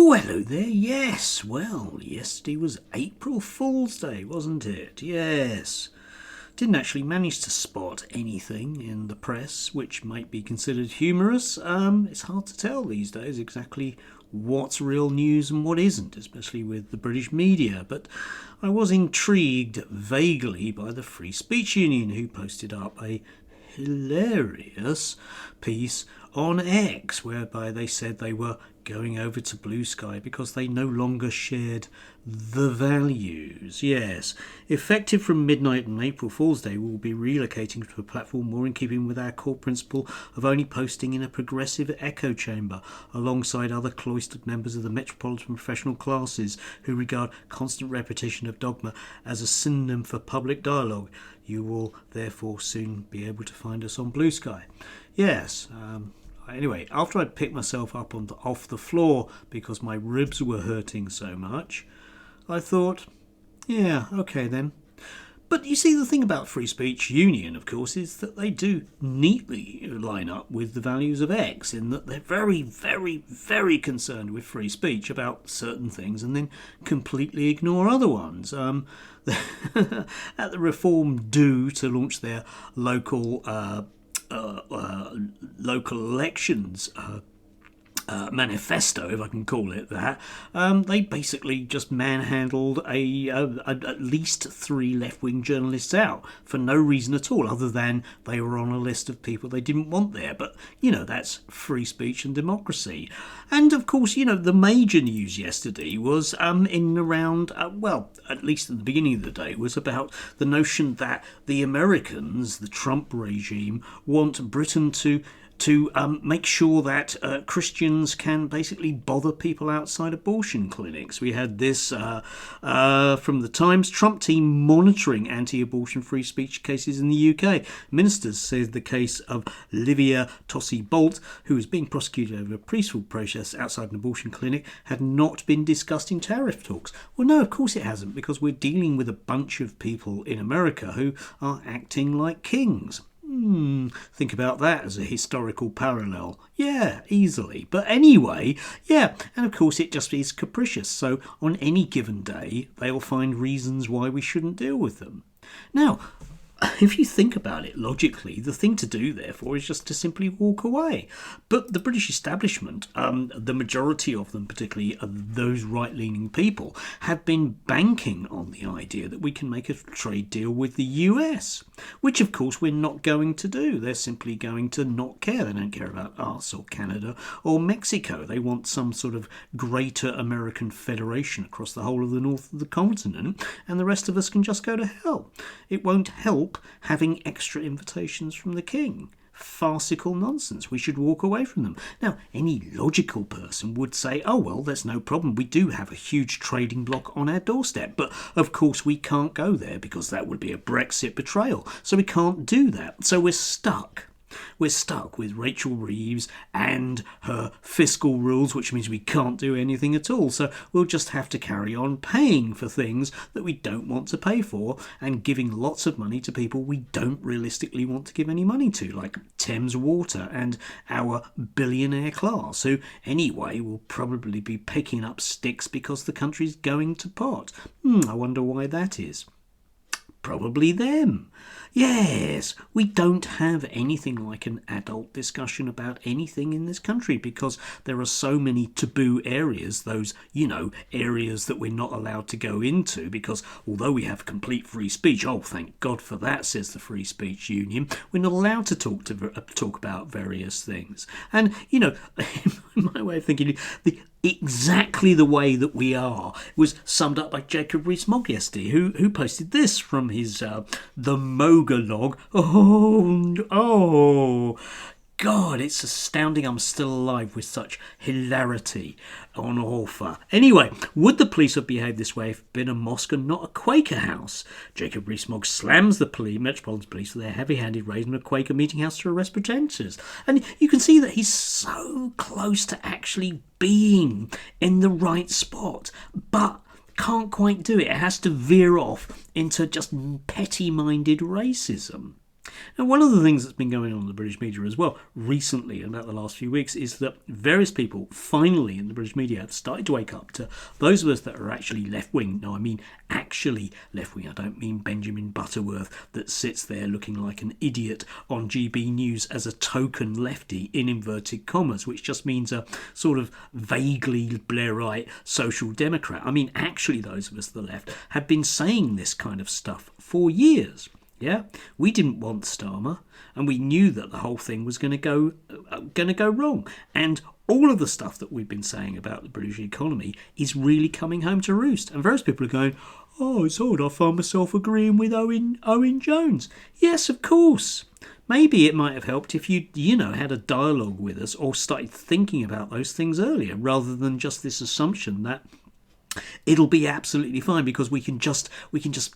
Oh, hello there. Yes, well, yesterday was April Fool's Day, wasn't it? Yes. Didn't actually manage to spot anything in the press which might be considered humorous. It's hard to tell these days exactly what's real news and what isn't, especially with the British media. But I was intrigued vaguely by the Free Speech Union, who posted up a hilarious piece on X, whereby they said they were going over to Blue Sky because they no longer shared the values. Yes, effective from midnight on April Fool's Day, we will be relocating to a platform more in keeping with our core principle of only posting in a progressive echo chamber, alongside other cloistered members of the metropolitan professional classes who regard constant repetition of dogma as a synonym for public dialogue. You will therefore soon be able to find us on Blue Sky. Yes. Anyway, after I'd picked myself up off the floor because my ribs were hurting so much, I thought, yeah, okay then. But you see, the thing about Free Speech Union, of course, is that they do neatly line up with the values of X, in that they're very, very, very concerned with free speech about certain things and then completely ignore other ones. At the Reform due to launch their local elections manifesto, if I can call it that, they basically just manhandled at least 3 left-wing journalists out for no reason at all, other than they were on a list of people they didn't want there. But, that's free speech and democracy. And, of course, the major news yesterday was at least at the beginning of the day, was about the notion that the Americans, the Trump regime, want Britain to make sure that Christians can basically bother people outside abortion clinics. We had this from the Times. Trump team monitoring anti-abortion free speech cases in the UK. Ministers said the case of Livia Tossey-Bolt, who was being prosecuted over a peaceful protest outside an abortion clinic, had not been discussed in tariff talks. Well, no, of course it hasn't, because we're dealing with a bunch of people in America who are acting like kings. Think about that as a historical parallel. Yeah, easily. But anyway, yeah, and of course it just is capricious. So on any given day, they'll find reasons why we shouldn't deal with them. Now, if you think about it logically, the thing to do, therefore, is just to simply walk away. But the British establishment, the majority of them, particularly those right-leaning people, have been banking on the idea that we can make a trade deal with the US, which, of course, we're not going to do. They're simply going to not care. They don't care about us or Canada or Mexico. They want some sort of greater American federation across the whole of the north of the continent, and the rest of us can just go to hell. It won't help having extra invitations from the king. Farcical nonsense. We should walk away from them. Now, any logical person would say, oh, well, there's no problem. We do have a huge trading bloc on our doorstep. But, of course, we can't go there because that would be a Brexit betrayal. So we can't do that. So we're stuck. We're stuck with Rachel Reeves and her fiscal rules, which means we can't do anything at all. So we'll just have to carry on paying for things that we don't want to pay for, and giving lots of money to people we don't realistically want to give any money to, like Thames Water and our billionaire class, who anyway will probably be picking up sticks because the country's going to pot. I wonder why that is. Probably them. Yes, we don't have anything like an adult discussion about anything in this country because there are so many taboo areas, those, areas that we're not allowed to go into, because although we have complete free speech, oh, thank God for that, says the Free Speech Union, we're not allowed to talk about various things. And, in my way of thinking, exactly the way that we are was summed up by Jacob Rees-Mogg yesterday, who posted this from his The Moga log. Oh, God, it's astounding I'm still alive with such hilarity on offer. Anyway, would the police have behaved this way if it had been a mosque and not a Quaker house? Jacob Rees-Mogg slams the Metropolitan Police for their heavy-handed raid on a Quaker meeting house to arrest protesters. And you can see that he's so close to actually being in the right spot, but can't quite do it. It has to veer off into just petty-minded racism. And one of the things that's been going on in the British media as well recently, about the last few weeks, is that various people finally in the British media have started to wake up to those of us that are actually left-wing. Now, I mean actually left-wing. I don't mean Benjamin Butterworth that sits there looking like an idiot on GB News as a token lefty, in inverted commas, which just means a sort of vaguely Blairite social democrat. I mean, actually, those of us at the left have been saying this kind of stuff for years. Yeah, we didn't want Starmer, and we knew that the whole thing was going to go wrong. And all of the stuff that we've been saying about the British economy is really coming home to roost. And various people are going, "Oh, it's odd. I find myself agreeing with Owen Jones." Yes, of course. Maybe it might have helped if you had a dialogue with us or started thinking about those things earlier, rather than just this assumption that it'll be absolutely fine because we can just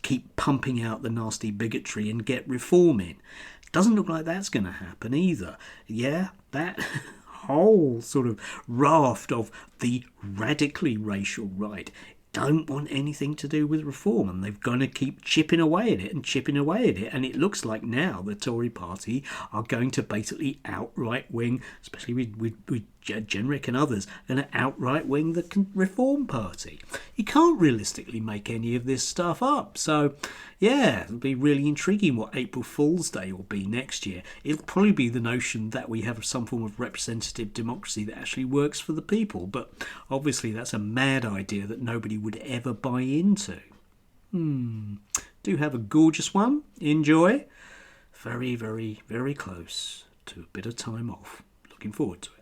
keep pumping out the nasty bigotry and get reform in. Doesn't look like that's going to happen either. Yeah, that whole sort of raft of the radically racial right don't want anything to do with reform, and they're going to keep chipping away at it, and it looks like now the Tory party are going to basically outright wing, especially with Jenrick and others, and outright wing the Reform Party. You can't realistically make any of this stuff up. So, yeah, it'll be really intriguing what April Fool's Day will be next year. It'll probably be the notion that we have some form of representative democracy that actually works for the people. But obviously that's a mad idea that nobody would ever buy into. Do have a gorgeous one. Enjoy. Very, very, very close to a bit of time off. Looking forward to it.